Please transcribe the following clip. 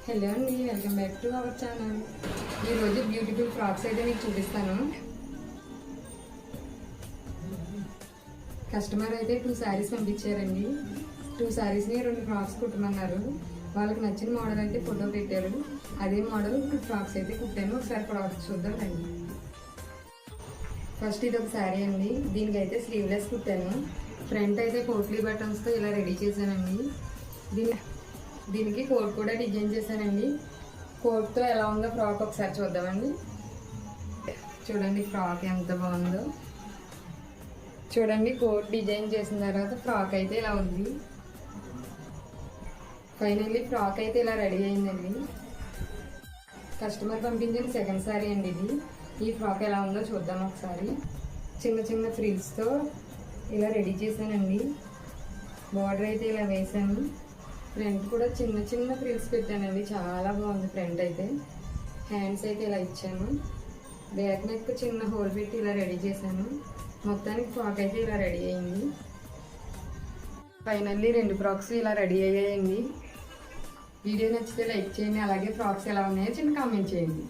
Hello అండి, welcome back to our channel. ఈరోజు beautiful frocks అయితే మీకు చూపిస్తాను. కస్టమర్ అయితే 2 శారీస్ పంపించారండి. 2 శారీస్ని 2 ఫ్రాక్స్ కుట్టమన్నారు. వాళ్ళకి నచ్చిన మోడల్ అయితే ఫోటో పెట్టారు. అదే మోడల్ 2 ఫ్రాక్స్ అయితే కుట్టాను. ఒకసారి ఫ్రాక్స్ చూద్దాం రండి. ఫస్ట్ ఇది ఒక శారీ అండి. దీనికైతే స్లీవ్లెస్ కుట్టాను. ఫ్రంట్ అయితే పోట్లీ బటన్స్తో ఇలా రెడీ చేశానండి. దీనికి కోట్ కూడా డిజైన్ చేశానండి. కోట్తో ఎలా ఉందో ఫ్రాక్ ఒకసారి చూద్దామండి. చూడండి ఫ్రాక్ ఎంత బాగుందో. చూడండి కోట్ డిజైన్ చేసిన తర్వాత ఫ్రాక్ అయితే ఇలా ఉంది. ఫైనల్లీ ఫ్రాక్ అయితే ఇలా రెడీ అయిందండి. కస్టమర్ పంపించిన సెకండ్ శారీ అండి ఇది. ఈ ఫ్రాక్ ఎలా ఉందో చూద్దాం ఒకసారి. చిన్న చిన్న ఫ్రిల్స్తో ఇలా రెడీ చేశానండి. బార్డర్ అయితే ఇలా వేసాను. ఫ్రంట్ కూడా చిన్న చిన్న ఫ్రిల్స్ పెట్టానండి. చాలా బాగుంది ఫ్రంట్ అయితే. హ్యాండ్స్ అయితే ఇలా ఇచ్చాను. బ్యాక్ నెక్ చిన్న హోల్ పెట్టి ఇలా రెడీ చేశాను. మొత్తానికి ఫ్రాక్ అయితే ఇలా రెడీ అయింది. ఫైనల్లీ 2 ఫ్రాక్స్ ఇలా రెడీ అయ్యాయండి. వీడియో నచ్చితే లైక్ చేయండి. అలాగే ఫ్రాక్స్ ఎలా ఉన్నాయో చిన్న కామెంట్ చేయండి.